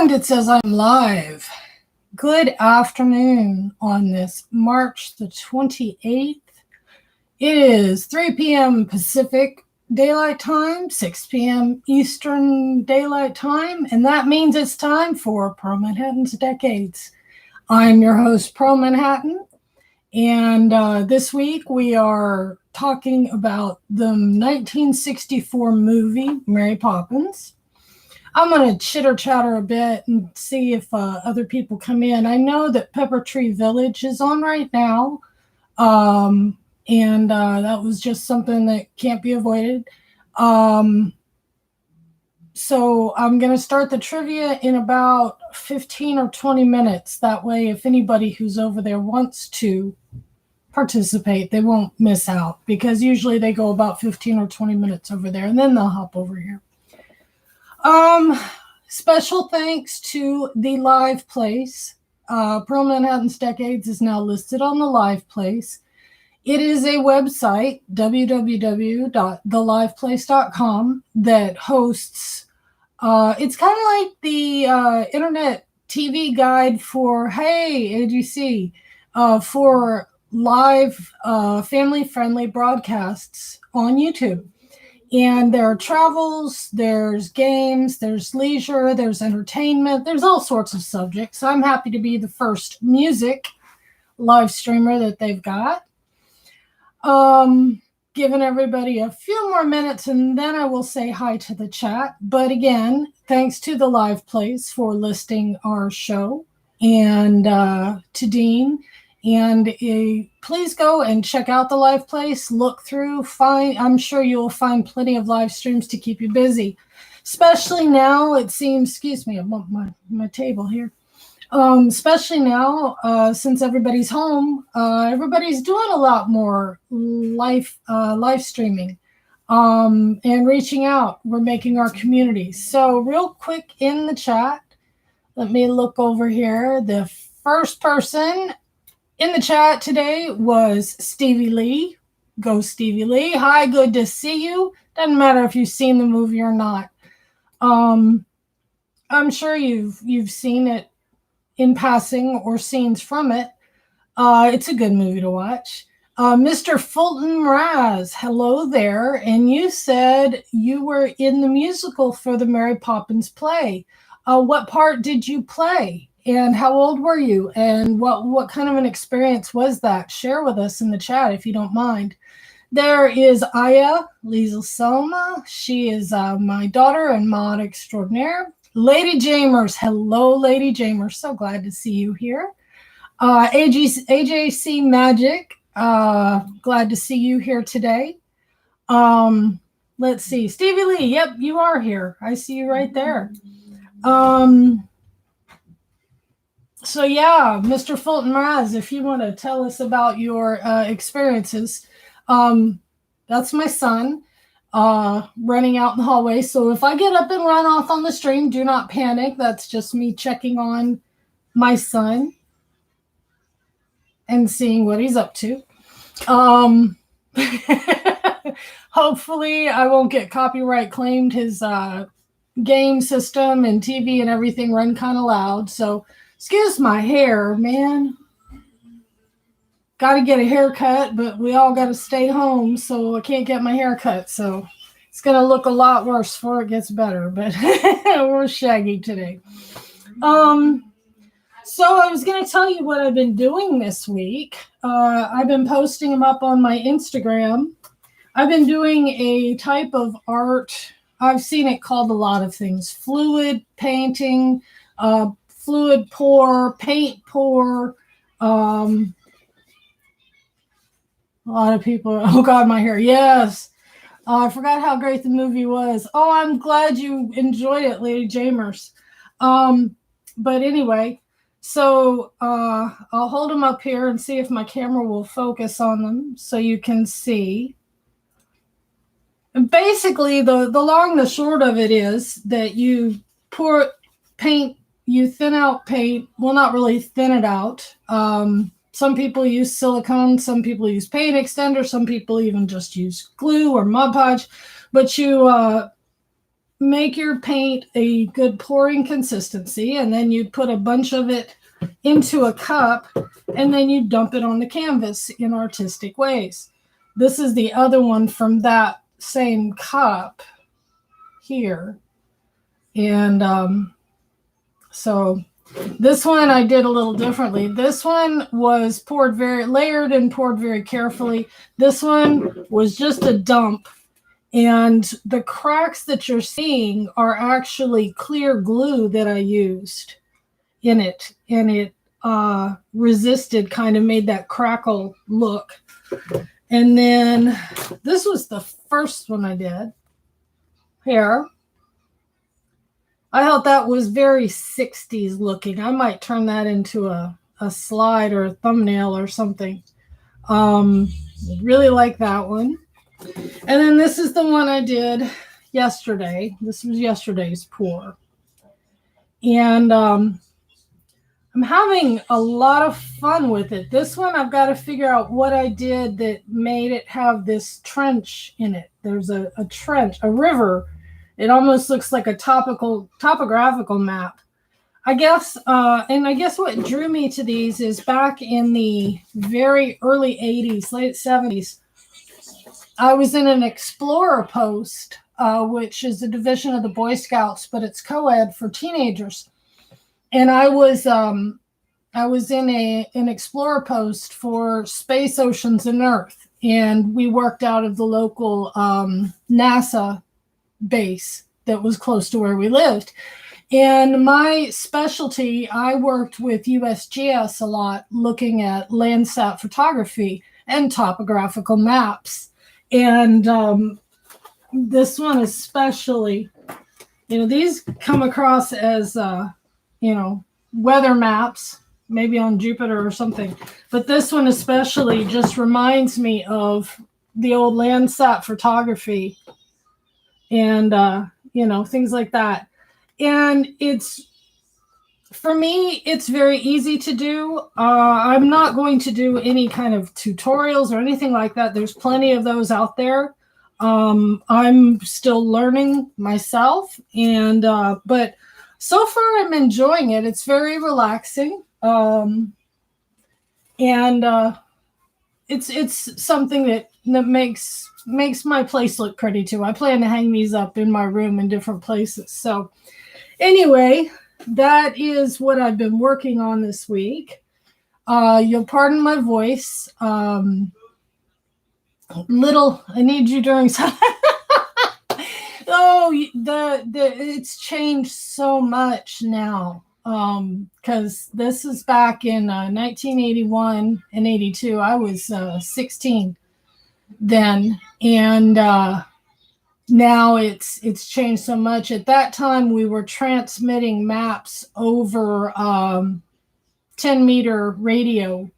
And it says I'm live. Good afternoon on this March the 28th. It is 3 p.m. Pacific Daylight Time, 6 p.m. Eastern Daylight Time, and that means it's time for Pro Manhattan's Decades. I'm your host, Pro Manhattan, and this week we are talking about the 1964 movie, Mary Poppins. I'm going to chitter chatter a bit and see if other people come in. I know that Pepper Tree Village is on right now, and that was just something that can't be avoided. So I'm going to start the trivia in about 15 or 20 minutes. That way, if anybody who's over there wants to participate, they won't miss out, because usually they go about 15 or 20 minutes over there, and then they'll hop over here. Special thanks to the Live Place. Pro Manhattan's Decades is now listed on the Live Place. It is a website, www.theliveplace.com, that hosts, it's kind of like the internet TV guide for, hey, AGC, for live family-friendly broadcasts on YouTube. And there are travels, there's games, there's leisure, there's entertainment, there's all sorts of subjects. So I'm happy to be the first music live streamer that they've got. Giving everybody a few more minutes and then I will say hi to the chat. But again, thanks to the Live Place for listing our show, and to Dean. And please go and check out the Live Place. Look through, I'm sure you'll find plenty of live streams to keep you busy. Especially now, it seems, excuse me, I bumped my table here. Especially now, since everybody's home, everybody's doing a lot more live streaming and reaching out. We're making our communities. So real quick in the chat, let me look over here. The first person in the chat today was Stevie Lee. Go Stevie Lee. Hi, good to see you. Doesn't matter if you've seen the movie or not. I'm sure you've seen it in passing or scenes from it. It's a good movie to watch. Mr. Fulton Raz, hello there. And you said you were in the musical for the Mary Poppins play. What part did you play? And how old were you? And what kind of an experience was that? Share with us in the chat if you don't mind. There is Aya, Liesl Selma. She is my daughter and mod extraordinaire. Lady Jamers. Hello, Lady Jamers. So glad to see you here. AJC Magic. Glad to see you here today. Let's see. Stevie Lee. Yep, you are here. I see you right there. So yeah, Mr. Fulton Raz, if you want to tell us about your experiences, that's my son running out in the hallway. So if I get up and run off on the stream, do not panic. That's just me checking on my son and seeing what he's up to. Hopefully I won't get copyright claimed. His game system and TV and everything run kind of loud. So excuse my hair, man. Got to get a haircut, but we all got to stay home, so I can't get my hair cut. So it's going to look a lot worse before it gets better, but we're shaggy today. So I was going to tell you what I've been doing this week. I've been posting them up on my Instagram. I've been doing a type of art. I've seen it called a lot of things. Fluid painting, fluid pour, paint pour. A lot of people, oh God, my hair. Yes. I forgot how great the movie was. Oh, I'm glad you enjoyed it, Lady Jamers. But anyway, so I'll hold them up here and see if my camera will focus on them so you can see. And basically, the long and the short of it is that you pour paint. You thin out paint. Well, not really thin it out. Some people use silicone. Some people use paint extender. Some people even just use glue or Mod Podge. But you make your paint a good pouring consistency, and then you'd put a bunch of it into a cup, and then you dump it on the canvas in artistic ways. This is the other one from that same cup here. And so this one I did a little differently. This one was poured very layered and poured very carefully. This one was just a dump. And the cracks that you're seeing are actually clear glue that I used in it. And it resisted, kind of made that crackle look. And then this was the first one I did here. I thought that was very 60s looking. I might turn that into a slide or a thumbnail or something. Really like that one. And then this is the one I did yesterday. This was yesterday's pour. And I'm having a lot of fun with it. This one, I've got to figure out what I did that made it have this trench in it. There's a trench, a river. It almost looks like a topographical map. I guess, and I guess what drew me to these is back in the very early 80s, late 70s, I was in an Explorer post, which is a division of the Boy Scouts, but it's co-ed for teenagers. And I was in an Explorer post for space, oceans, and Earth. And we worked out of the local NASA base that was close to where we lived. And my specialty, I worked with USGS a lot, looking at Landsat photography and topographical maps. And this one especially, these come across as, weather maps, maybe on Jupiter or something. But this one especially just reminds me of the old Landsat photography and, things like that. And for me, it's very easy to do. I'm not going to do any kind of tutorials or anything like that. There's plenty of those out there. I'm still learning myself, but so far I'm enjoying it. It's very relaxing. And it's something that makes my place look pretty too. I plan to hang these up in my room in different places. So anyway, that is what I've been working on this week. You'll pardon my voice. I need you during it's changed so much now. Because this is back in 1981 and 82. I was 16 then, and now it's changed so much. At that time, we were transmitting maps over 10-meter radio,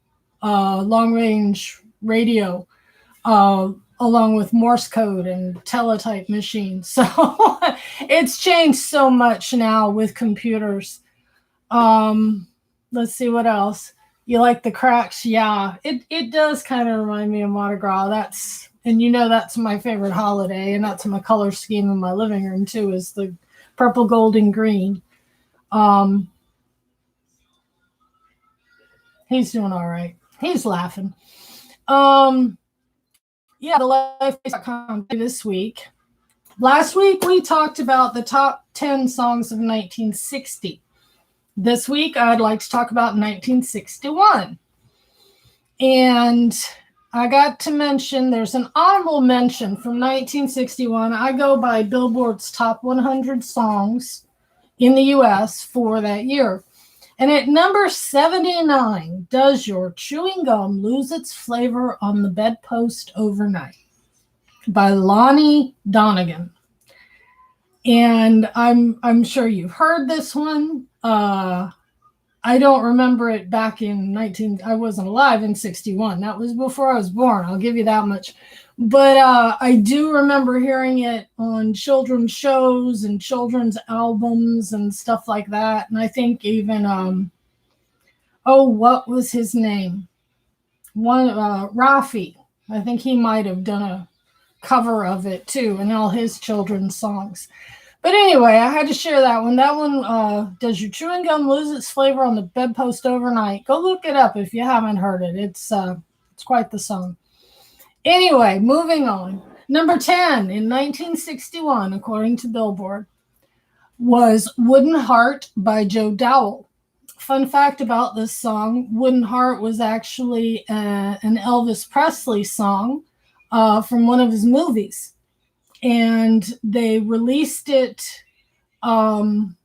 long-range radio, along with Morse code and teletype machines. So it's changed so much now with computers. Let's see what else. You like the cracks? Yeah, it does kind of remind me of Mardi Gras. That's my favorite holiday, and that's my color scheme in my living room too, is the purple, gold, and green. He's doing all right. He's laughing. The LifeBase.com this week. Last week we talked about the top 10 songs of 1960. This week, I'd like to talk about 1961. And I got to mention, there's an honorable mention from 1961. I go by Billboard's top 100 songs in the U.S. for that year. And at number 79, Does Your Chewing Gum Lose Its Flavor on the Bedpost Overnight? By Lonnie Donegan. And I'm sure you've heard this one. I don't remember it back in I wasn't alive in 61. That was before I was born. I'll give you that much. But I do remember hearing it on children's shows and children's albums and stuff like that. And I think even, what was his name? Rafi. I think he might have done a cover of it too, and all his children's songs. But anyway, I had to share that one. That one, does your chewing gum lose its flavor on the bedpost overnight? Go look it up if you haven't heard it. It's quite the song. Anyway, moving on. Number 10 in 1961, according to Billboard, was Wooden Heart by Joe Dowell. Fun fact about this song, Wooden Heart was actually an Elvis Presley song from one of his movies. And they released it in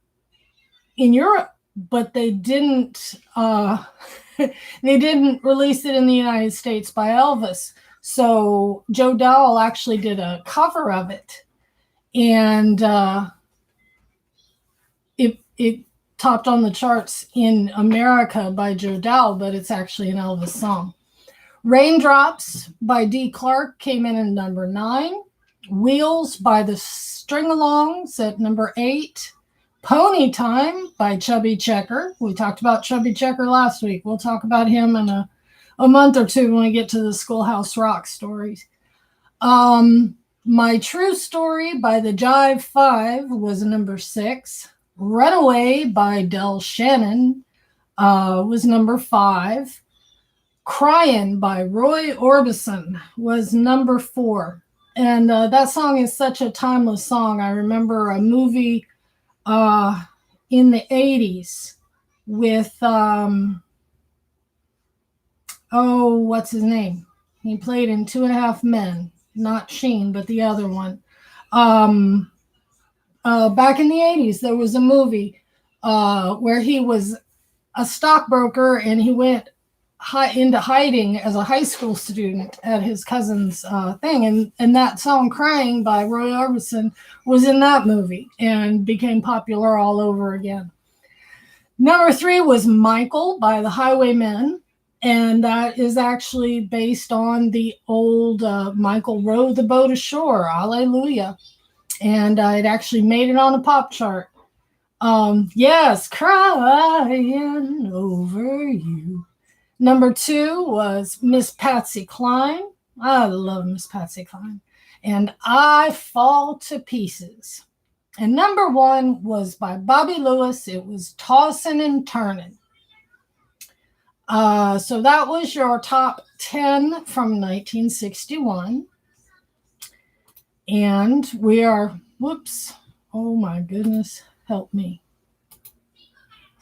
Europe, but they didn't they didn't release it in the United States by Elvis. So Joe Dowell actually did a cover of it, and it topped on the charts in America by Joe Dowell, but it's actually an Elvis song. Raindrops by Dee Clark came in at number 9. Wheels by the String-Alongs at number 8. Pony Time by Chubby Checker. We talked about Chubby Checker last week. We'll talk about him in a month or two when we get to the Schoolhouse Rock stories. My True Story by the Jive 5 was number 6. Runaway by Del Shannon was number 5. Crying by Roy Orbison was number 4. And that song is such a timeless song. I remember a movie in the 80s with, what's his name? He played in 2.5 Men. Not Sheen, but the other one. Back in the 80s, there was a movie where he was a stockbroker and he went into hiding as a high school student at his cousin's thing. And that song Crying by Roy Orbison was in that movie and became popular all over again. Number 3 was Michael by the Highwaymen. And that is actually based on the old Michael Row the Boat Ashore, Hallelujah. And it actually made it on a pop chart. Yes, Crying Over You. Number 2 was Miss Patsy Cline. I love Miss Patsy Cline. And I Fall to Pieces. And number 1 was by Bobby Lewis. It was Tossin' and Turnin'. So that was your top 10 from 1961. And we are, oh my goodness, help me.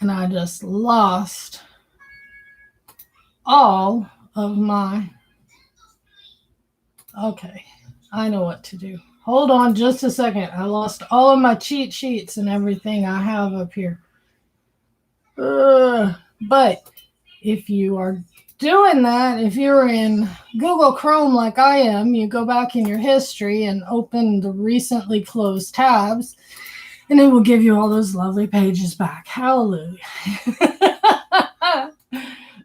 And I just lost all of my, okay, I know what to do. Hold on just a second. I lost all of my cheat sheets and everything I have up here. But if you are doing that, if you're in Google Chrome like I am, you go back in your history and open the recently closed tabs, and it will give you all those lovely pages back. Hallelujah.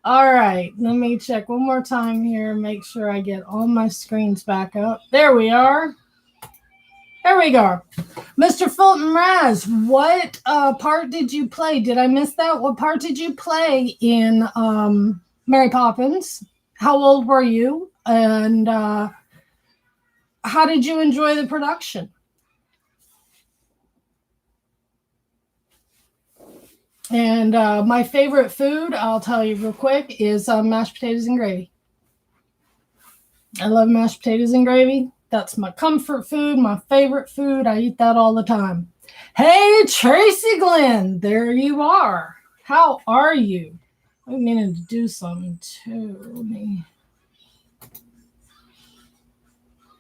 All right, let me check one more time here, make sure I get all my screens back up. There we are. There we go. Mr. Fulton Raz, what part did you play? Did I miss that? What part did you play in Mary Poppins? How old were you? And how did you enjoy the production? And my favorite food, I'll tell you real quick, is mashed potatoes and gravy. I love mashed potatoes and gravy. That's my comfort food, my favorite food. I eat that all the time. Hey, Tracy Glenn, there you are. How are you? I'm meaning to do something too.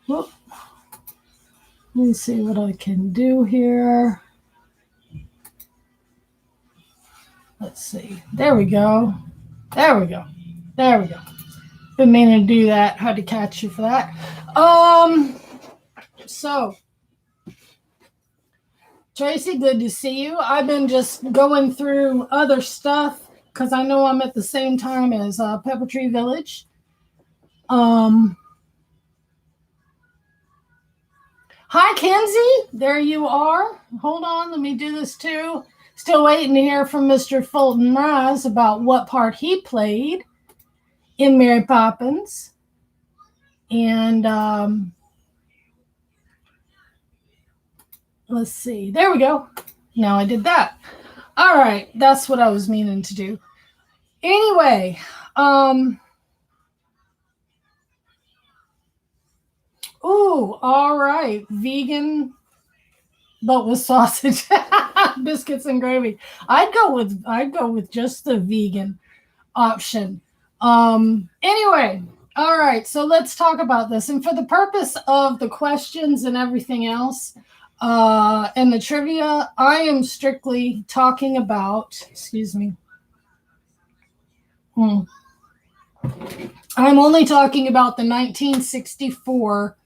Let me see what I can do here. Let's see. There we go. There we go. There we go. Been meaning to do that. Had to catch you for that. So, Tracy, good to see you. I've been just going through other stuff because I know I'm at the same time as Pepper Tree Village. Hi, Kenzie. There you are. Hold on. Let me do this too. Still waiting to hear from Mr. Fulton Raz about what part he played in Mary Poppins. And let's see. There we go. Now I did that. All right. That's what I was meaning to do. Anyway, all right. Vegan, but with sausage, biscuits and gravy. I'd go with just the vegan option. Anyway, all right. So let's talk about this. And for the purpose of the questions and everything else, and the trivia, I am strictly talking about, excuse me. I'm only talking about the 1964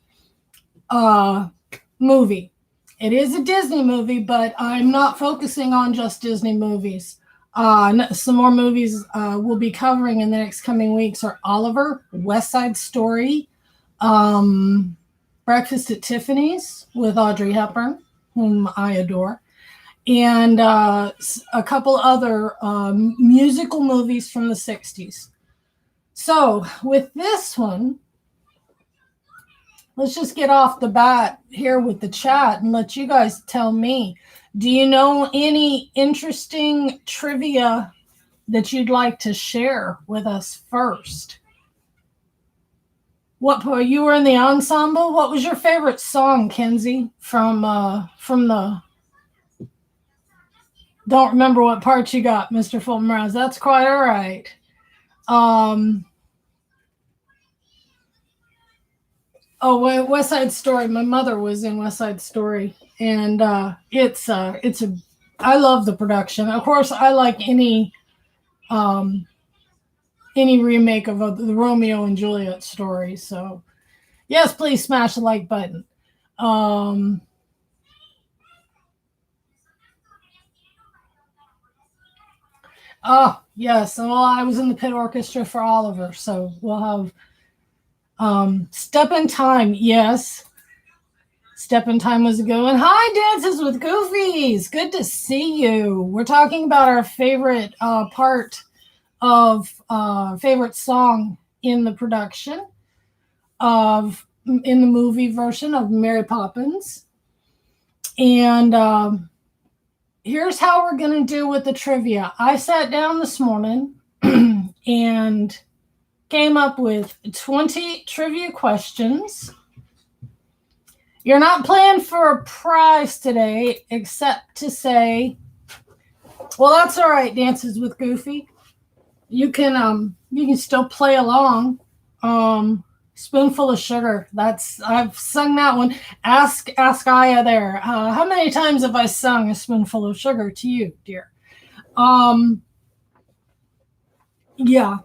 movie. It is a Disney movie, but I'm not focusing on just Disney movies. Some more movies we'll be covering in the next coming weeks are Oliver, West Side Story, Breakfast at Tiffany's with Audrey Hepburn, whom I adore, and a couple other musical movies from the 60s. So with this one, let's just get off the bat here with the chat and let you guys tell me, do you know any interesting trivia that you'd like to share with us first? What you were in the ensemble? What was your favorite song, Kenzie, from the? Don't remember what part you got, Mr. Fulton Rouse. That's quite all right. West Side Story. My mother was in West Side Story, and I love the production. Of course, I like any remake of the Romeo and Juliet story. So, yes, please smash the like button. Oh, yes. Well, I was in the pit orchestra for Oliver, so we'll have Step in Time. Yes. Step in Time was a good one. Hi, Dances with Goofies. Good to see you. We're talking about our favorite part of favorite song in the production in the movie version of Mary Poppins. And here's how we're going to do with the trivia. I sat down this morning and came up with 20 trivia questions. You're not playing for a prize today, except to say, well, that's all right, Dances with Goofy. You can still play along. Spoonful of Sugar. I've sung that one. Ask Aya there. How many times have I sung A Spoonful of Sugar to you, dear? Yeah.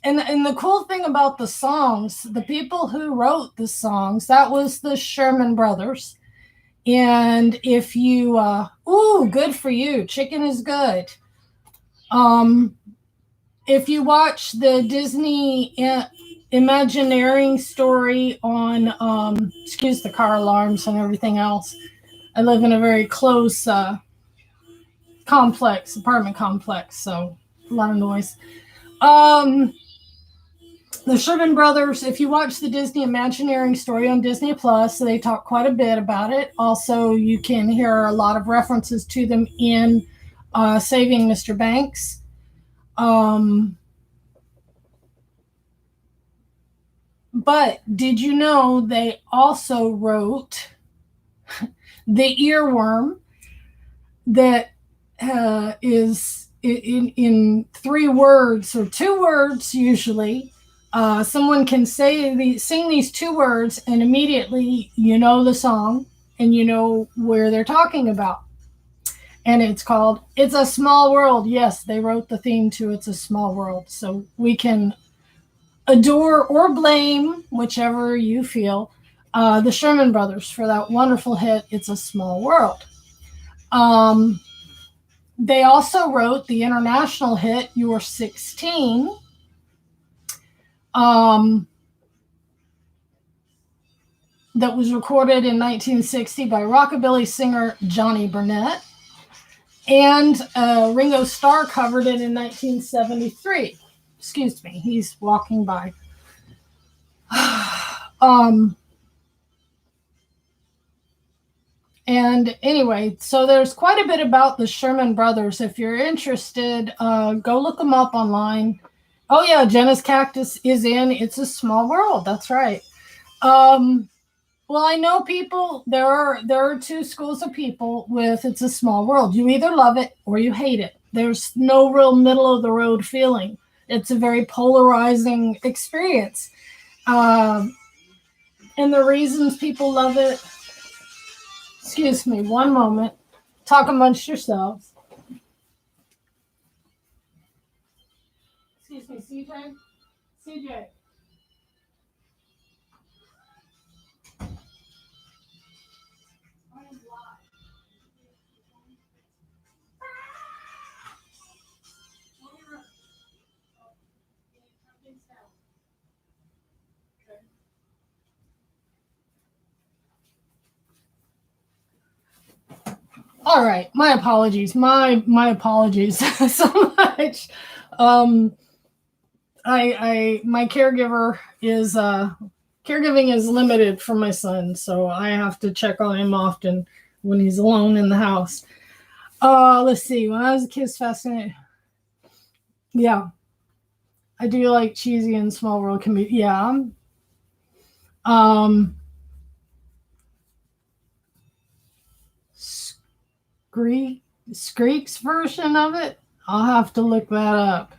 And the cool thing about the songs, the people who wrote the songs, that was the Sherman Brothers. And if you, good for you. Chicken is good. If you watch the Disney Imagineering story on, excuse the car alarms and everything else. I live in a very close apartment complex, so a lot of noise. The Sherman Brothers, if you watch the Disney Imagineering story on Disney Plus, they talk quite a bit about it. Also, you can hear a lot of references to them in Saving Mr. Banks. But did you know they also wrote The Earworm, that is in 3 words or 2 words usually. Someone can sing these 2 words and immediately you know the song and you know where they're talking about. And it's called It's a Small World. Yes, they wrote the theme to It's a Small World. So we can adore or blame, whichever you feel, the Sherman Brothers for that wonderful hit, It's a Small World. They also wrote the international hit, You're 16. That was recorded in 1960 by rockabilly singer Johnny Burnett. And Ringo Starr covered it in 1973. Excuse me, he's walking by. And And anyway, so there's quite a bit about the Sherman Brothers. If you're interested, go look them up online. Oh yeah, Jenna's Cactus is in It's a Small World. That's right. Well, I know people. There are two schools of people with It's a Small World. You either love it or you hate it. There's no real middle of the road feeling. It's a very polarizing experience. And the reasons people love it. Excuse me, one moment. Talk amongst yourselves. Excuse me, CJ. CJ. All right, my apologies. My apologies so much. My caregiving is limited for my son, so I have to check on him often when he's alone in the house. Let's see. When I was a kid, it's fascinating. Yeah, I do like cheesy and small world comedy. Yeah. Screek's version of it. I'll have to look that up.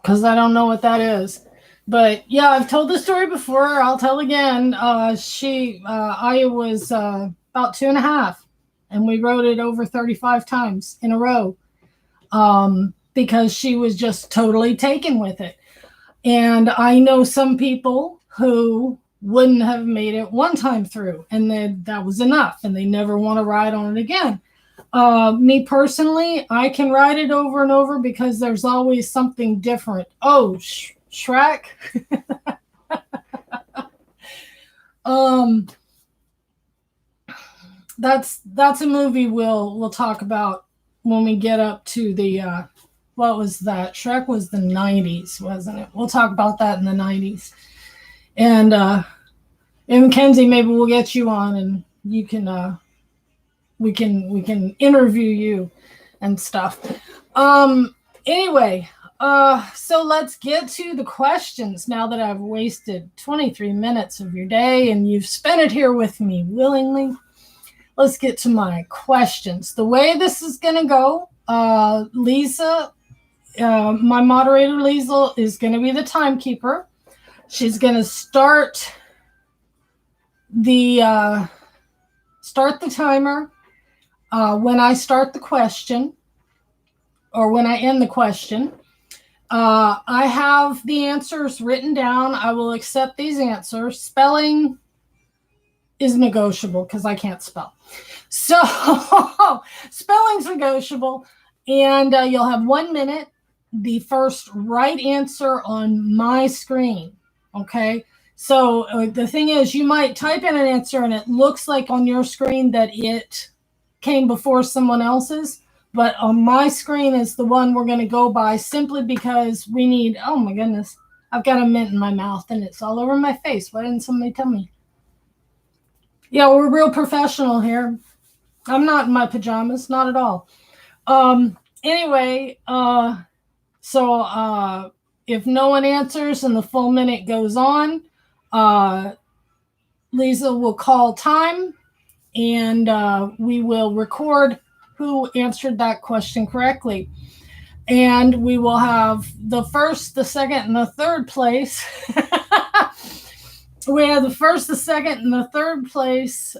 Because I don't know what that is. But yeah, I've told the story before. I'll tell again. I was about 2.5, and we wrote it over 35 times in a row because she was just totally taken with it. And I know some people who wouldn't have made it one time through, and then that was enough, and they never want to ride on it again. Me personally, I can ride it over and over because there's always something different. Oh, Shrek. That's a movie we'll talk about when we get up to the what was that? Shrek was the 90s, wasn't it? We'll talk about that in the 90s. And Mackenzie, maybe we'll get you on and you can we can interview you and stuff. Anyway, so let's get to the questions now that I've wasted 23 minutes of your day and you've spent it here with me willingly. Let's get to my questions. The way this is going to go, Lisa, my moderator, Lisa, is going to be the timekeeper. She's going to start the timer when I start the question or when I end the question. I have the answers written down. I will accept these answers. Spelling is negotiable because I can't spell. So spelling's negotiable. And you'll have 1 minute. The first right answer on my screen. Okay. So the thing is, you might type in an answer and it looks like on your screen that it came before someone else's, but on my screen is the one we're going to go by simply because we need, oh my goodness, I've got a mint in my mouth and it's all over my face. Why didn't somebody tell me? Yeah, we're real professional here. I'm not in my pajamas, not at all. Anyway, so if no one answers and the full minute goes on, Lisa will call time and we will record who answered that question correctly. And we will have the first, the second, and the third place. We have the first, the second, and the third place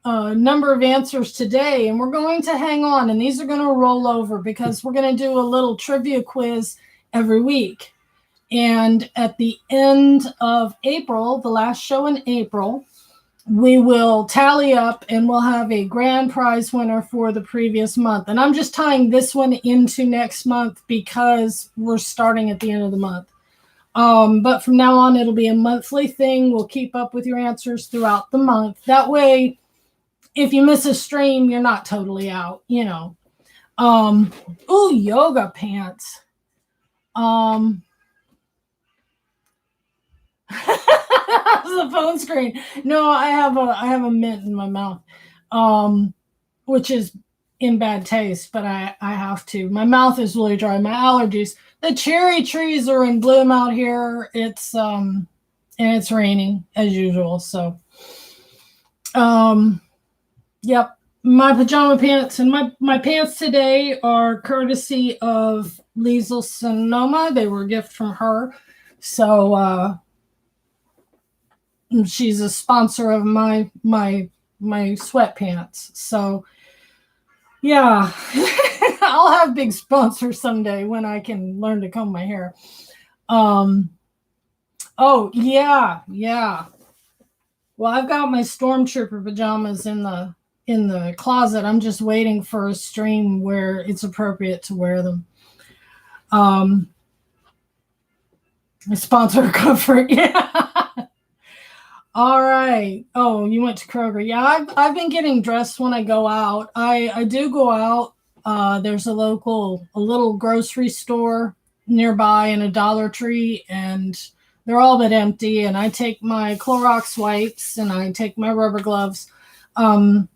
number of answers today. And we're going to hang on, and these are going to roll over because we're going to do a little trivia quiz every week. And at the end of April, the last show in April, we will tally up and we'll have a grand prize winner for the previous month. And I'm just tying this one into next month because we're starting at the end of the month. But from now on, it'll be a monthly thing. We'll keep up with your answers throughout the month. That way, if you miss a stream, you're not totally out, you know. Ooh, yoga pants. the phone screen. No, I have a mint in my mouth, which is in bad taste, but I have to. My mouth is really dry. My allergies. The cherry trees are in bloom out here. It's and it's raining as usual. So, yep. My pajama pants and my pants today are courtesy of Liesl Sonoma. They were a gift from her. So she's a sponsor of my sweatpants. So yeah, I'll have big sponsors someday when I can learn to comb my hair. Oh yeah. Well, I've got my stormtrooper pajamas in the closet. I'm just waiting for a stream where it's appropriate to wear them. Sponsor comfort, yeah. All right. Oh, you went to Kroger. Yeah, I've been getting dressed when I go out. I do go out. There's a little grocery store nearby and a Dollar Tree, and they're all but empty. And I take my Clorox wipes and I take my rubber gloves, and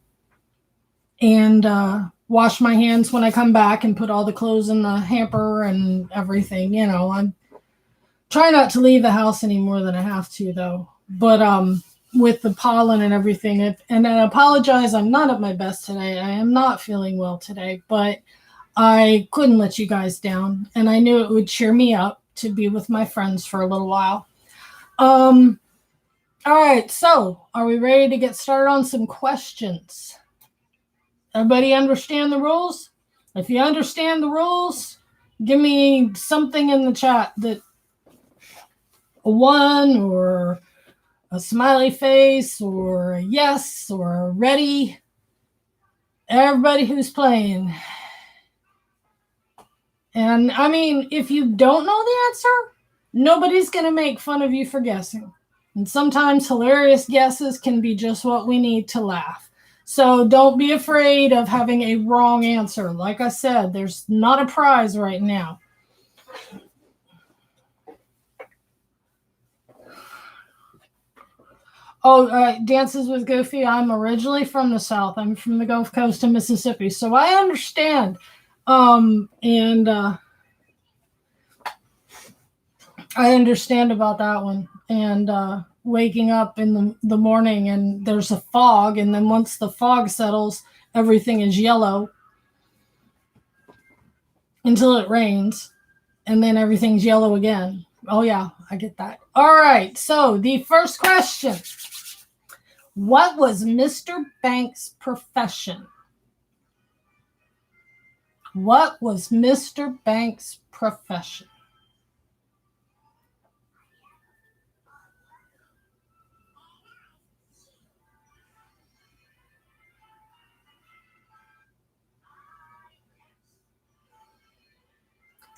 wash my hands when I come back and put all the clothes in the hamper and everything. You know, I'm trying not to leave the house any more than I have to, though. But with the pollen and everything, and I apologize, I'm not at my best today. I am not feeling well today, but I couldn't let you guys down, and I knew it would cheer me up to be with my friends for a little while. All right, so are we ready to get started on some questions? Everybody understand the rules? If you understand the rules, give me something in the chat, that a 1 or a smiley face or a yes or a ready. Everybody who's playing. And I mean, if you don't know the answer, nobody's going to make fun of you for guessing. And sometimes hilarious guesses can be just what we need to laugh. So don't be afraid of having a wrong answer. Like I said, there's not a prize right now. Dances with Goofy. I'm originally from the South. I'm from the Gulf Coast of Mississippi, so I understand. I understand about that one. And waking up in the morning and there's a fog, and then once the fog settles, everything is yellow until it rains, and then everything's yellow again. Oh yeah, I get that. All right, so the first question. What was Mr. Banks' profession? What was Mr. Banks' profession?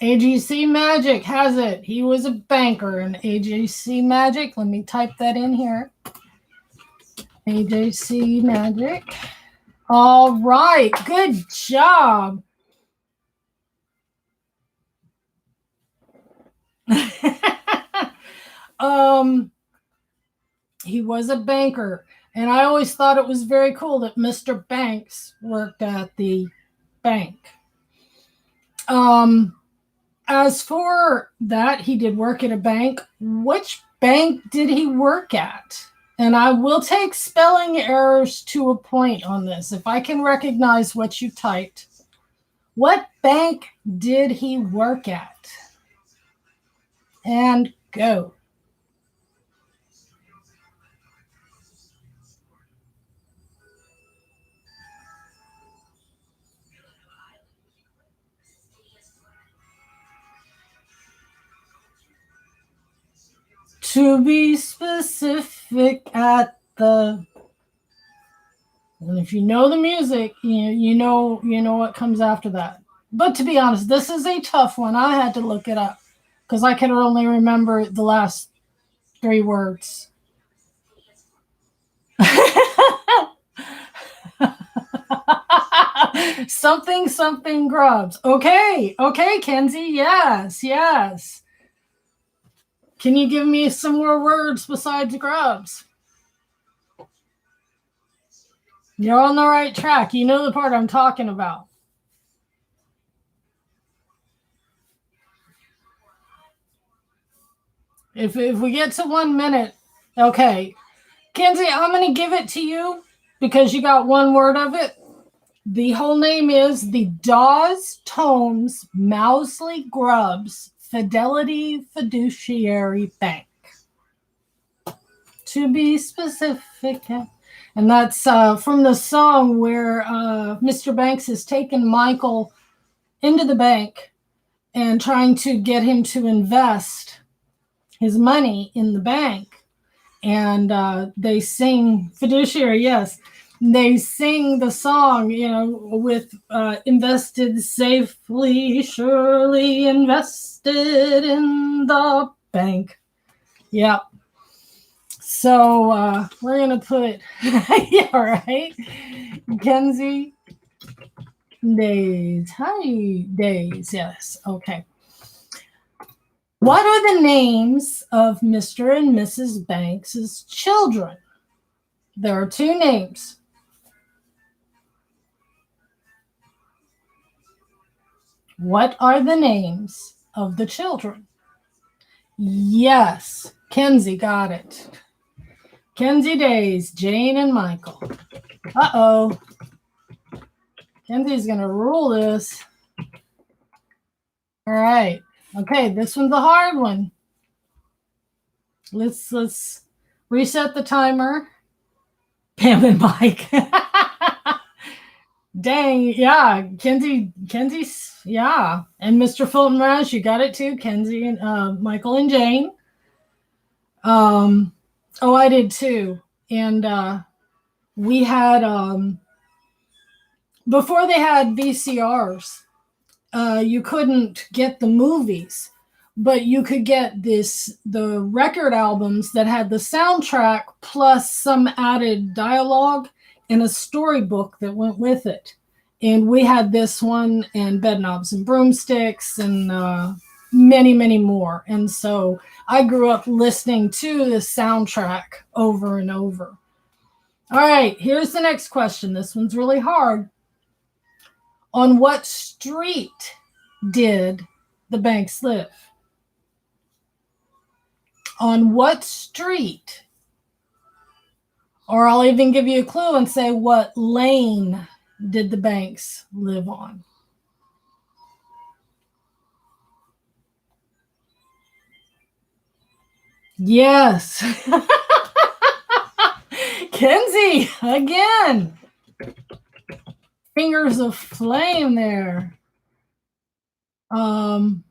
AGC Magic has it. He was a banker. And AGC Magic, let me type that in here. AJC Magic. All right. Good job. He was a banker. And I always thought it was very cool that Mr. Banks worked at the bank. As for that, he did work at a bank. Which bank did he work at? And I will take spelling errors to a point on this, if I can recognize what you typed. What bank did he work at? And go. To be specific at the... And if you know the music, you know what comes after that. But to be honest, this is a tough one. I had to look it up because I could only remember the last 3 words. Something grubs. Okay, Kenzie. Yes. Can you give me some more words besides grubs? You're on the right track. You know the part I'm talking about. If we get to 1 minute, okay. Kenzie, I'm going to give it to you because you got one word of it. The whole name is the Dawes Tomes Mousley Grubbs Fidelity Fiduciary Bank. To be specific. And that's from the song where Mr. Banks has taken Michael into the bank and trying to get him to invest his money in the bank. And they sing fiduciary, yes. They sing the song, with invested safely, surely invested in the bank. Yeah. So we're going to put, yeah, right. Kenzie Days. Hi, Days. Yes. Okay. What are the names of Mr. and Mrs. Banks's children? There are two names. What are the names of the children? Yes, Kenzie got it. Kenzie Days, Jane and Michael. Uh-oh. Kenzie's going to rule this. All right. Okay, this one's a hard one. Let's reset the timer. Pam and Mike. Dang, yeah. Kenzie's, yeah. And Mr. Fulton Rush, you got it too. Kenzie and Michael and Jane. Oh, I did too. And we had, before they had VCRs, you couldn't get the movies, but you could get the record albums that had the soundtrack plus some added dialogue and a storybook that went with it. And we had this one and Bedknobs and Broomsticks and many, many more. And so I grew up listening to the soundtrack over and over. All right, here's the next question. This one's really hard. On what street did the Banks live? On what street? Or I'll even give you a clue and say, what lane did the Banks live on? Yes. Kenzie, again. Fingers of flame there. All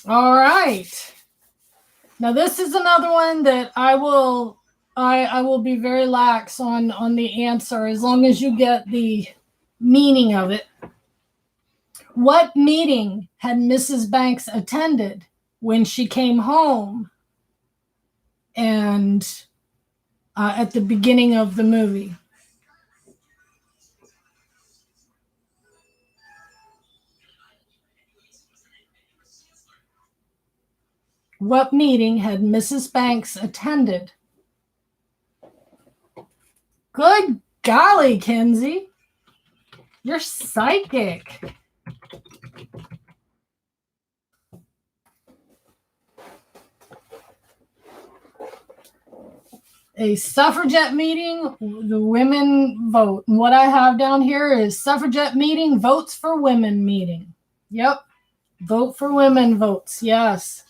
right. Now this is another one that I will be very lax on the answer as long as you get the meaning of it. What meeting had Mrs. Banks attended when she came home and at the beginning of the movie? What meeting had Mrs. Banks attended? Good golly, Kenzie. You're psychic. A suffragette meeting, the women vote. And what I have down here is suffragette meeting, votes for women meeting. Yep. Vote for women votes. Yes.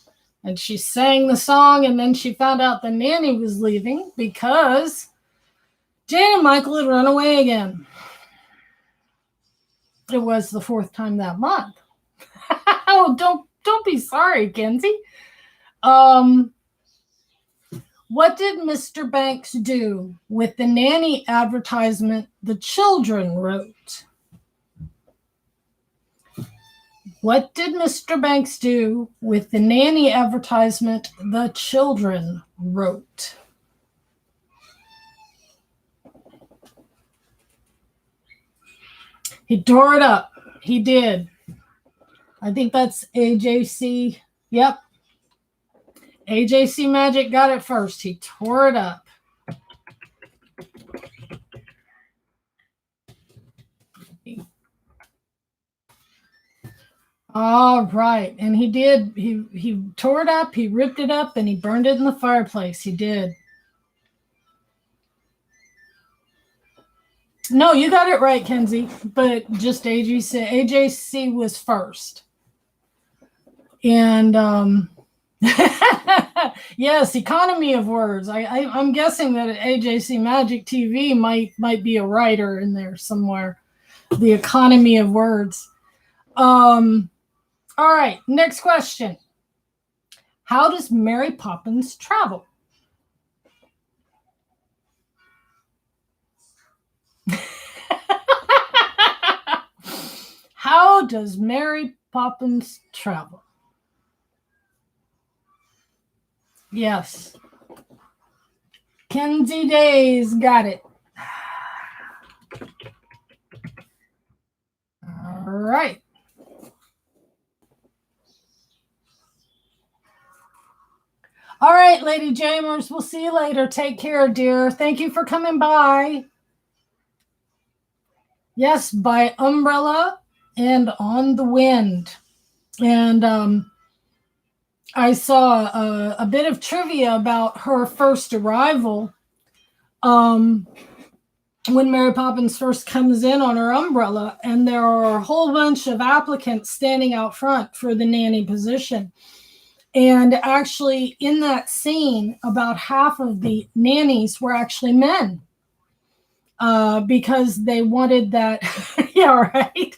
And she sang the song, and then she found out the nanny was leaving because Jane and Michael had run away again. It was the fourth time that month. Oh, don't be sorry, Kenzie. What did Mr. Banks do with the nanny advertisement the children wrote? What did Mr. Banks do with the nanny advertisement the children wrote? He tore it up. He did. I think that's AJC. Yep. AJC Magic got it first. He tore it up. All right. And he did. He tore it up, he ripped it up, and he burned it in the fireplace. He did. No, you got it right, Kenzie. But just AJC was first. And yes, economy of words. I'm guessing that AJC Magic TV might be a writer in there somewhere. The economy of words. All right, next question. How does Mary Poppins travel? How does Mary Poppins travel? Yes. Kenzie Days got it. All right. All right, Lady Jamers, we'll see you later. Take care, dear. Thank you for coming by. Yes, by Umbrella and On the Wind. And I saw a bit of trivia about her first arrival. When Mary Poppins first comes in on her umbrella, and there are a whole bunch of applicants standing out front for the nanny position. And actually, in that scene, about half of the nannies were actually men. Because they wanted that. Yeah, right.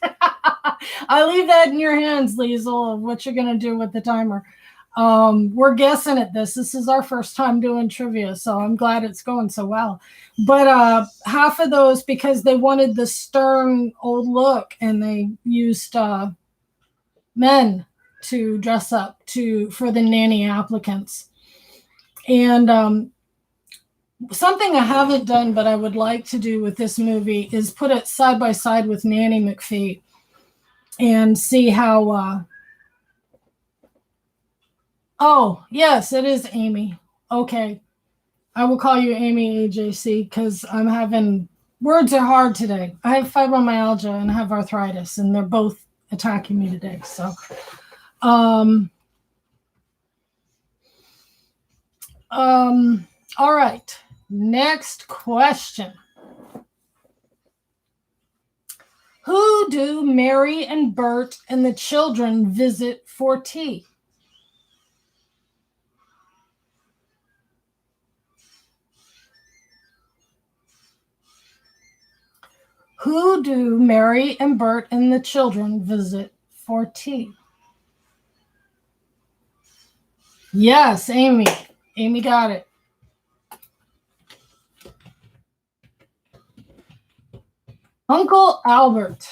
I leave that in your hands, Liesl, of what you're going to do with the timer. We're guessing at this. This is our first time doing trivia, so I'm glad it's going so well. But half of those, because they wanted the stern old look, and they used men to dress up for the nanny applicants. And something I haven't done, but I would like to do with this movie, is put it side by side with Nanny McPhee and see how. Oh, yes, it is Amy. Okay. I will call you Amy AJC because I'm having. Words are hard today. I have fibromyalgia and I have arthritis, and they're both attacking me today. So. All right. Next question. Who do Mary and Bert and the children visit for tea? Who do Mary and Bert and the children visit for tea? Yes, Amy. Amy got it. Uncle Albert.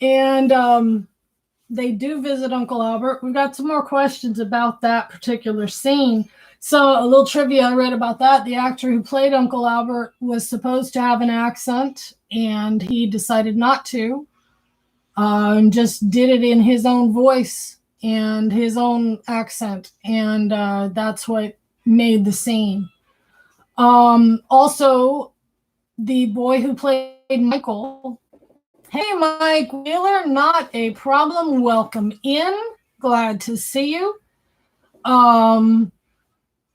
And they do visit Uncle Albert. We've got some more questions about that particular scene. So a little trivia I read about that. The actor who played Uncle Albert was supposed to have an accent, and he decided not to, and just did it in his own voice and his own accent. And that's what made the scene. Also, the boy who played Michael. Hey, Mike Wheeler, not a problem. Welcome in. Glad to see you.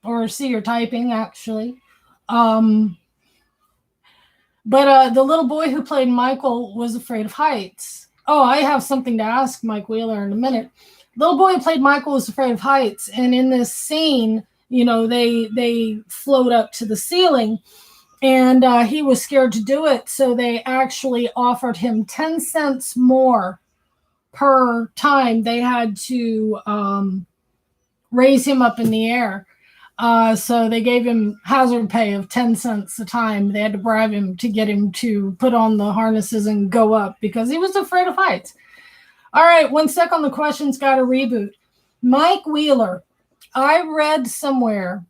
Or see your typing, actually. But the little boy who played Michael was afraid of heights. Oh, I have something to ask Mike Wheeler in a minute. Little boy who played Michael was afraid of heights. And in this scene, they float up to the ceiling. And he was scared to do it, so they actually offered him 10 cents more per time they had to raise him up in the air. So they gave him hazard pay of 10 cents a time. They had to bribe him to get him to put on the harnesses and go up because he was afraid of heights. All right, 1 sec on the questions, got a reboot. Mike Wheeler, I read somewhere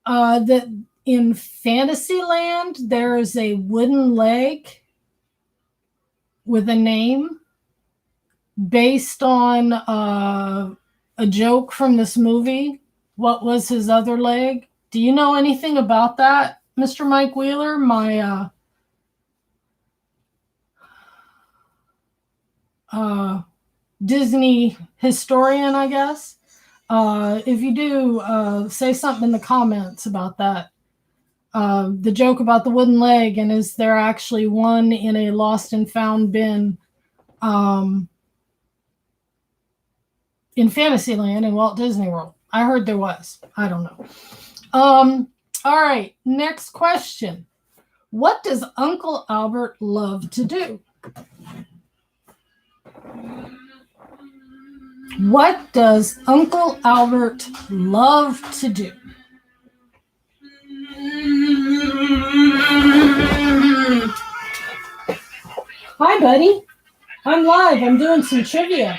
that in Fantasyland, there is a wooden leg with a name based on a joke from this movie. What was his other leg? Do you know anything about that, Mr. Mike Wheeler? My Disney historian, I guess. If you do, say something in the comments about that. The joke about the wooden leg, and is there actually one in a lost and found bin in Fantasyland in Walt Disney World? I heard there was. I don't know. All right, next question. What does Uncle Albert love to do? What does Uncle Albert love to do? Hi, buddy. I'm live. I'm doing some trivia.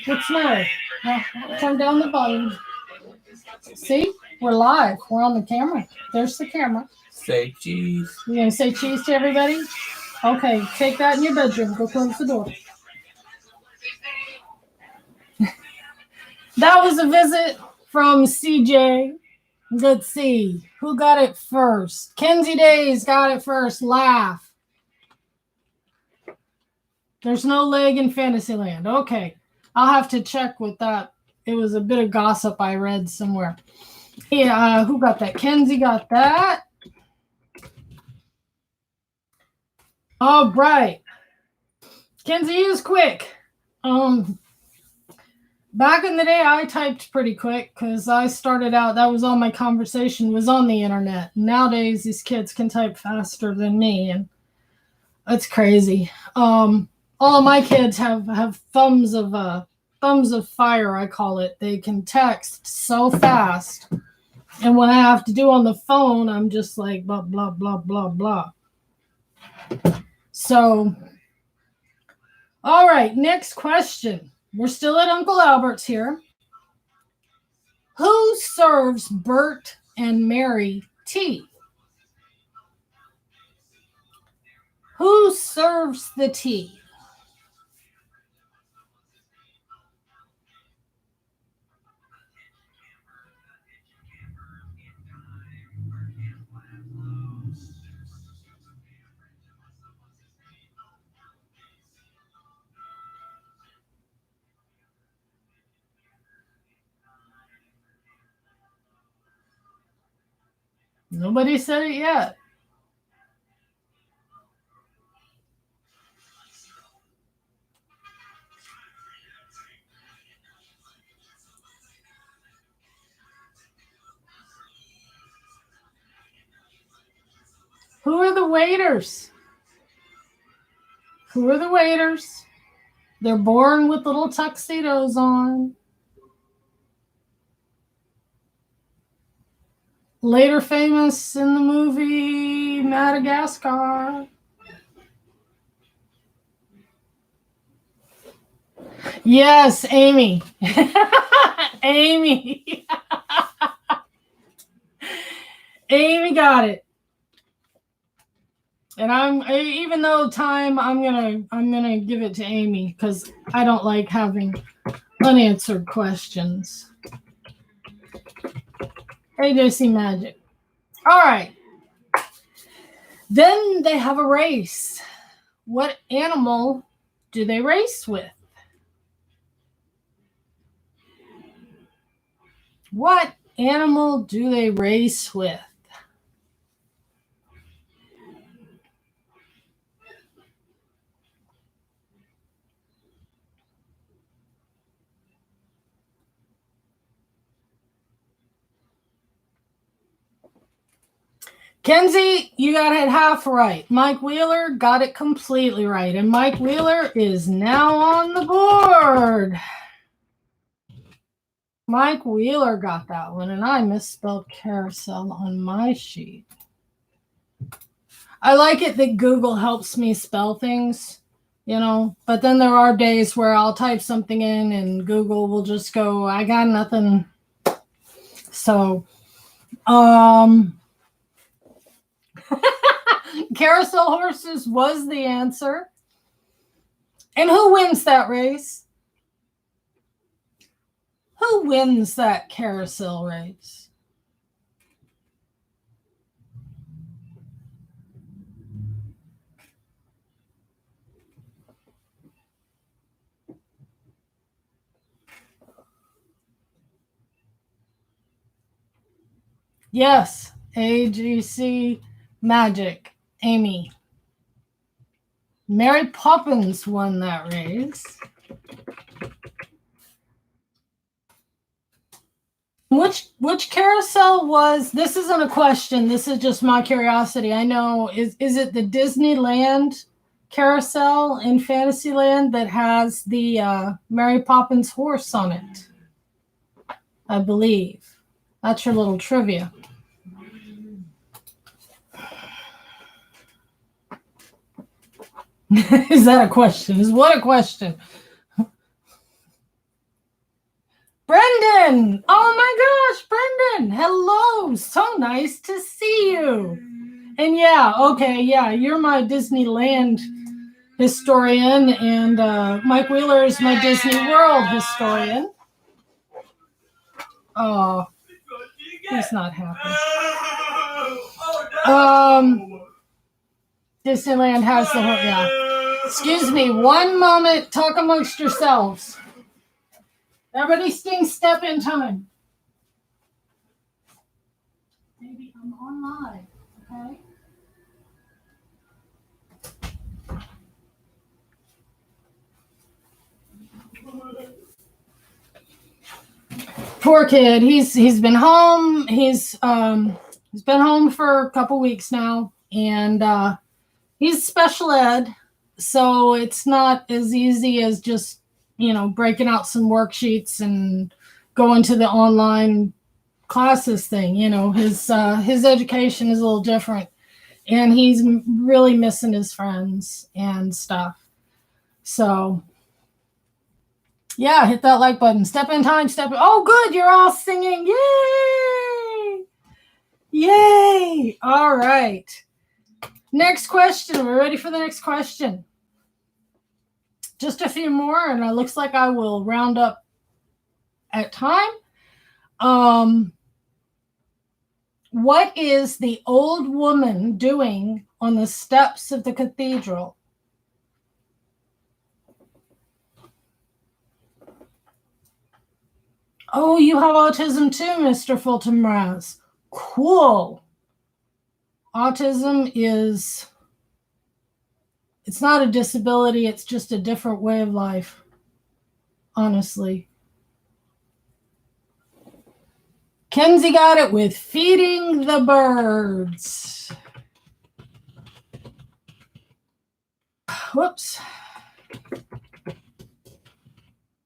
What's the matter? Turn down the volume. See? We're live. We're on the camera. There's the camera. Say cheese. You gonna say cheese to everybody? Okay, take that in your bedroom. Go close the door. That was a visit from CJ. Let's see. Who got it first? Kenzie Days got it first. Laugh. There's no leg in Fantasyland. Okay. I'll have to check with that. It was a bit of gossip I read somewhere. Yeah, who got that? Kenzie got that. All right. Kenzie is quick. Back in the day, I typed pretty quick because I started out, that was all my conversation was on the internet. Nowadays, these kids can type faster than me, and that's crazy. All of my kids have thumbs of fire, I call it. They can text so fast. And when I have to do on the phone, I'm just like blah, blah, blah, blah, blah. So, all right, next question. We're still at Uncle Albert's here. Who serves Bert and Mary tea? Who serves the tea? Nobody said it yet. Who are the waiters? Who are the waiters? They're born with little tuxedos on. Later famous in the movie Madagascar. Yes, Amy. Amy. Amy got it. And even though I'm gonna give it to Amy because I don't like having unanswered questions. Hey, JC Magic. All right. Then they have a race. What animal do they race with? What animal do they race with? Kenzie, you got it half right. Mike Wheeler got it completely right. And Mike Wheeler is now on the board. Mike Wheeler got that one, and I misspelled carousel on my sheet. I like it that Google helps me spell things, but then there are days where I'll type something in and Google will just go, I got nothing. So, carousel horses was the answer. And who wins that race? Who wins that carousel race? Yes, AGC Magic, Amy. Mary Poppins won that race. Which carousel was, this isn't a question, this is just my curiosity. I know, is it the Disneyland carousel in Fantasyland that has the Mary Poppins horse on it? I believe. That's your little trivia. Is that a question? Is what a question? Brendan! Oh my gosh, Brendan! Hello! So nice to see you. And yeah, okay, yeah, you're my Disneyland historian, and Mike Wheeler is my Disney World historian. Oh, he's not happy. Disneyland has the whole, yeah. Excuse me, one moment, talk amongst yourselves. Everybody step in time. Baby, I'm on live, okay? Poor kid. He's been home. He's been home for a couple weeks now, and he's special ed, so it's not as easy as just breaking out some worksheets and going to the online classes thing. His education is a little different, and he's really missing his friends and stuff. So yeah, hit that like button. Step in time. Oh, good. You're all singing. Yay! Yay! All right. Next question. We're ready for the next question. Just a few more, and it looks like I will round up at time. What is the old woman doing on the steps of the cathedral? Oh, you have autism too, Mr. Fulton Raz. Cool. Autism it's not a disability, it's just a different way of life, honestly. Kenzie got it with feeding the birds. Whoops.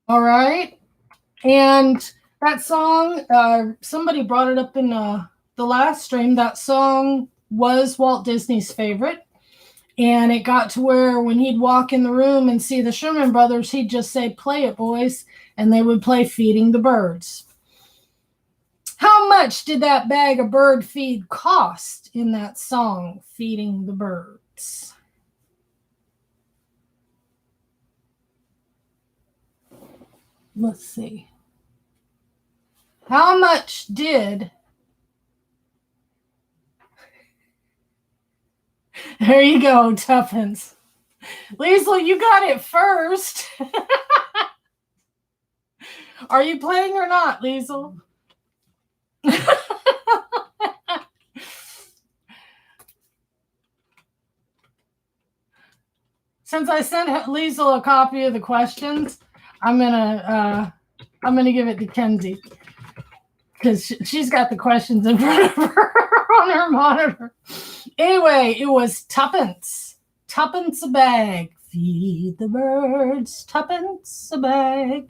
All right. And that song, somebody brought it up in the last stream. That song was Walt Disney's favorite. And it got to where when he'd walk in the room and see the Sherman Brothers, he'd just say, "Play it, boys." And they would play Feeding the Birds. How much did that bag of bird feed cost in that song, Feeding the Birds? Let's see. How much did... There you go, Tuppence. Liesl, you got it first. Are you playing or not, Liesl? Since I sent Liesl a copy of the questions, I'm gonna give it to Kenzie because she's got the questions in front of her on her monitor. Anyway, it was tuppence a bag. Feed the birds, tuppence a bag.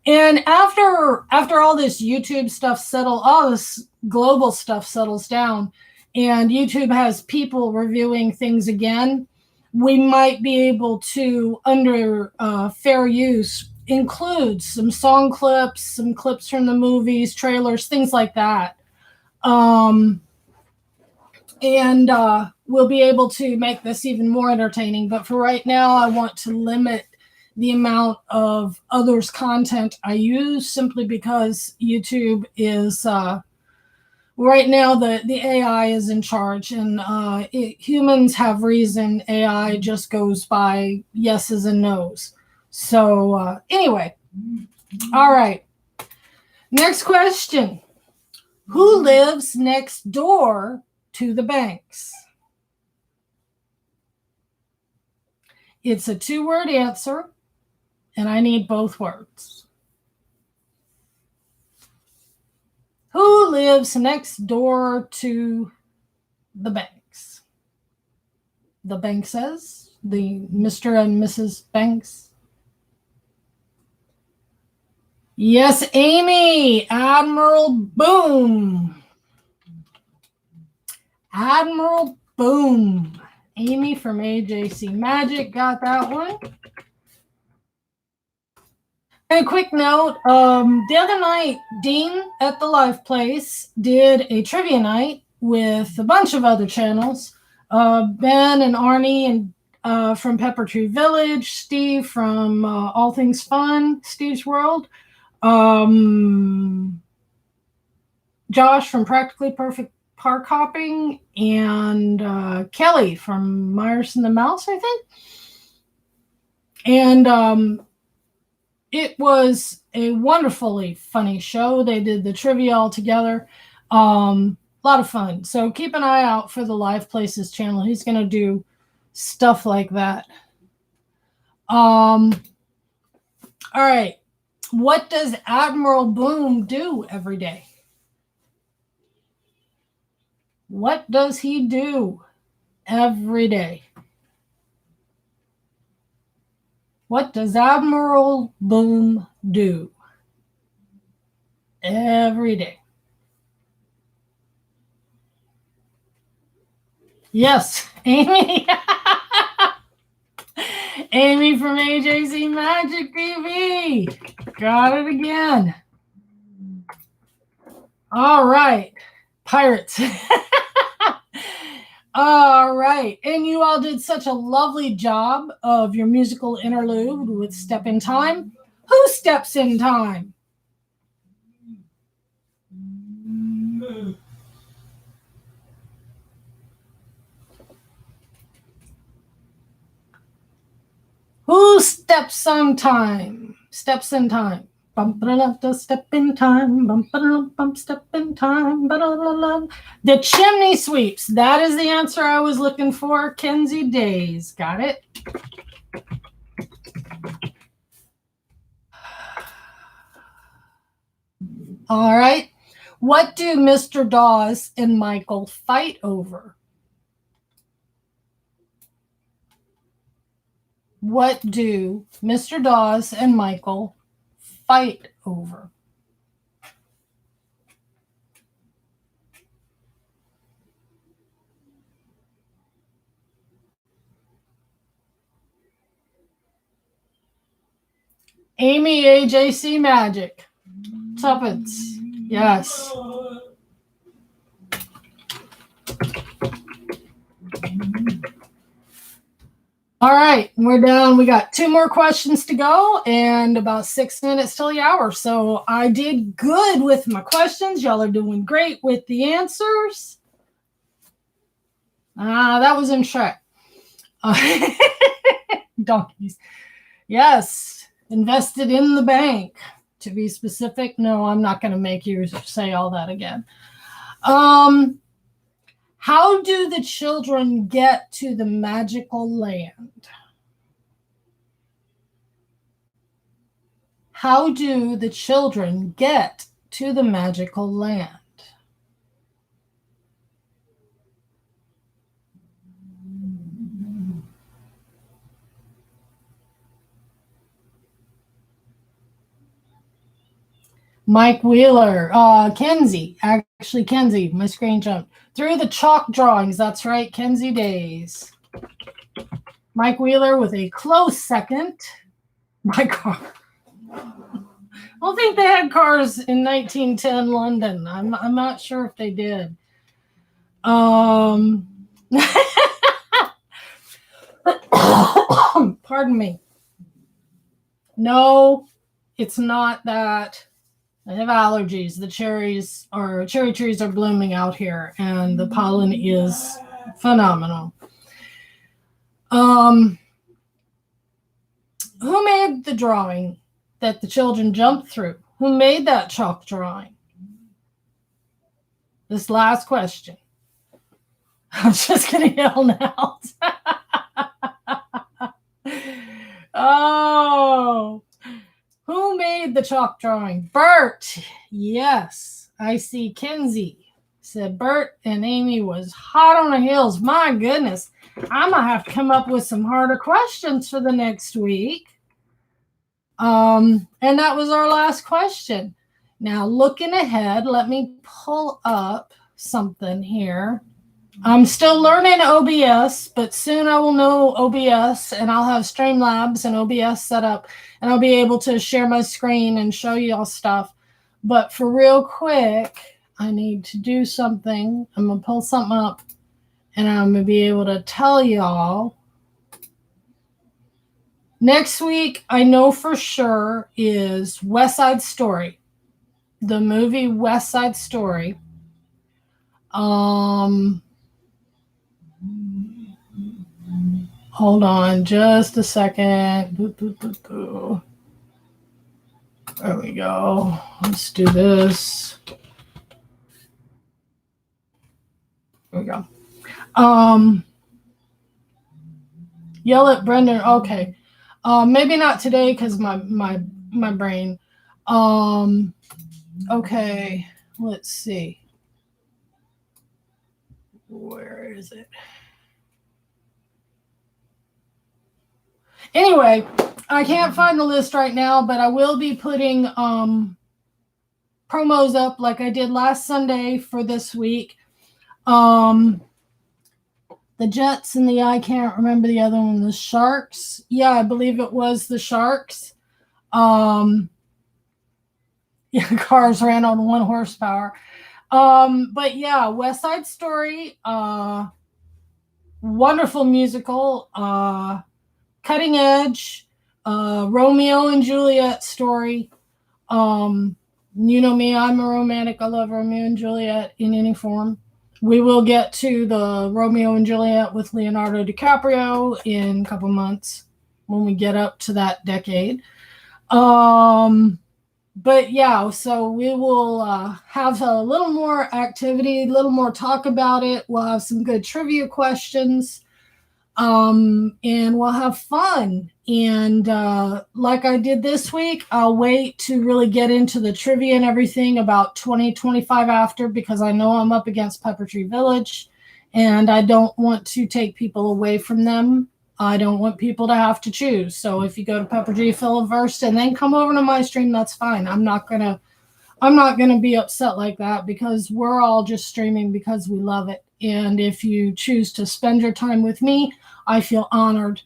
And after all this YouTube stuff all this global stuff settles down, and YouTube has people reviewing things again, we might be able to, under fair use, include some song clips, some clips from the movies, trailers, things like that. And we'll be able to make this even more entertaining. But for right now, I want to limit the amount of others' content I use, simply because YouTube is right now the AI is in charge, and humans have reason. AI just goes by yeses and nos. So anyway, all right. Next question. Who lives next door to the banks? It's a 2-word answer, and I need both words. Who lives next door to the banks? The Bankses? The Mr. and Mrs. Banks? Yes, Amy. Admiral Boom. Admiral Boom. Amy from AJC Magic got that one. And a quick note, the other night, Dean at the Live Place did a trivia night with a bunch of other channels. Ben and Arnie and from Pepper Tree Village, Steve from All Things Fun, Steve's World, Josh from Practically Perfect Park Hopping, and Kelly from Myers and the Mouse, I think. And it was a wonderfully funny show. They did the trivia all together. A lot of fun. So keep an eye out for the Live Places channel. He's going to do stuff like that. All right. What does Admiral Boom do every day? What does he do every day? What does Admiral Boom do every day? Yes, Amy. Amy from AJC Magic TV. Got it again. All right. Pirates. All right. And you all did such a lovely job of your musical interlude with Step in Time. Who steps in time? Who steps on time? Steps in time. Bump it step in time. Bump it bump step in time. The chimney sweeps. That is the answer I was looking for. Kenzie Days. Got it? All right. What do Mr. Dawes and Michael fight over? What do Mr. Dawes and Michael fight over? Amy AJC Magic. Tuppence. Yes. All right, we're done. We got 2 more questions to go and about 6 minutes till the hour. So I did good with my questions. Y'all are doing great with the answers. That was in Shrek. Donkeys. Yes, invested in the bank. To be specific, no, I'm not going to make you say all that again. How do the children get to the magical land? How do the children get to the magical land? Mike Wheeler, Kenzie, actually Kenzie, my screen jumped. Through the chalk drawings, that's right, Kenzie Days. Mike Wheeler with a close second. My car. I don't think they had cars in 1910 London. I'm not sure if they did. Pardon me. No, it's not that. I have allergies. The cherry trees are blooming out here, and the pollen is phenomenal. Who made the drawing that the children jumped through? Who made that chalk drawing? This last question. I'm just going to yell now. Oh, who made the chalk drawing? Bert. Yes, I see Kinsey said Bert and Amy was hot on the heels. My goodness. I'm going to have to come up with some harder questions for the next week. And that was our last question. Now, looking ahead, let me pull up something here. I'm still learning OBS, but soon I will know OBS, and I'll have Streamlabs and OBS set up, and I'll be able to share my screen and show you all stuff. But for real quick, I need to do something. I'm going to pull something up, and I'm going to be able to tell y'all. Next week, I know for sure, is West Side Story. The movie West Side Story. Hold on just a second. There we go. Let's do this. There we go. Yell at Brendan. Okay. Maybe not today because my brain. Okay. Let's see. Where is it? Anyway, I can't find the list right now, but I will be putting promos up like I did last Sunday for this week. The Jets and I can't remember the other one, the Sharks. Yeah, I believe it was the Sharks. Yeah, cars ran on 1 horsepower. But yeah, West Side Story, wonderful musical, cutting edge, Romeo and Juliet story. You know me, I'm a romantic. I love Romeo and Juliet in any form. We will get to the Romeo and Juliet with Leonardo DiCaprio in a couple months when we get up to that decade. But yeah, so we will have a little more activity, a little more talk about it. We'll have some good trivia questions, and we'll have fun. And like I did this week, I'll wait to really get into the trivia and everything about 2025 after, because I know I'm up against Pepper Tree Village, and I don't want to take people away from them. I don't want people to have to choose. So if you go to Pepper Tree Filiverse and then come over to my stream, that's fine. I'm not gonna be upset like that, because we're all just streaming because we love it. And if you choose to spend your time with me, I feel honored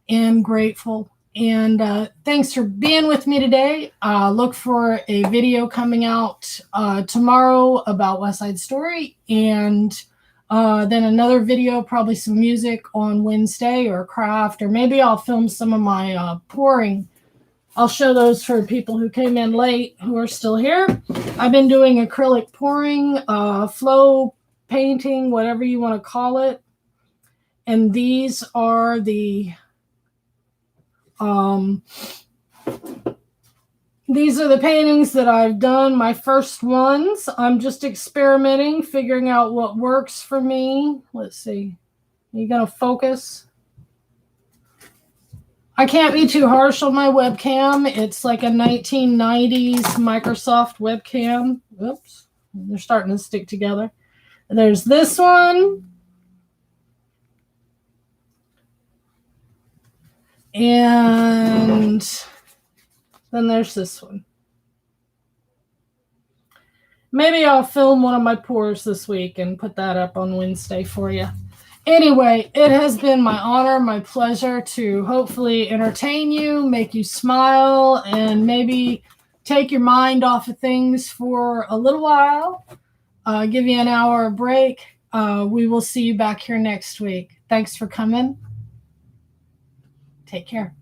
and grateful. And thanks for being with me today. Look for a video coming out tomorrow about West Side Story, and then another video, probably some music on Wednesday, or craft, or maybe I'll film some of my pouring. I'll show those for people who came in late who are still here. I've been doing acrylic pouring, flow painting, whatever you want to call it. And these are the paintings that I've done, my first ones. I'm just experimenting, figuring out what works for me. Let's see. Are you going to focus? I can't be too harsh on my webcam. It's like a 1990s Microsoft webcam. Oops. They're starting to stick together. There's this one. And then there's this one. Maybe I'll film one of my pours this week and put that up on Wednesday for you. Anyway, it has been my honor, my pleasure to hopefully entertain you, make you smile, and maybe take your mind off of things for a little while, give you an hour break. We will see you back here next week. Thanks for coming. Take care.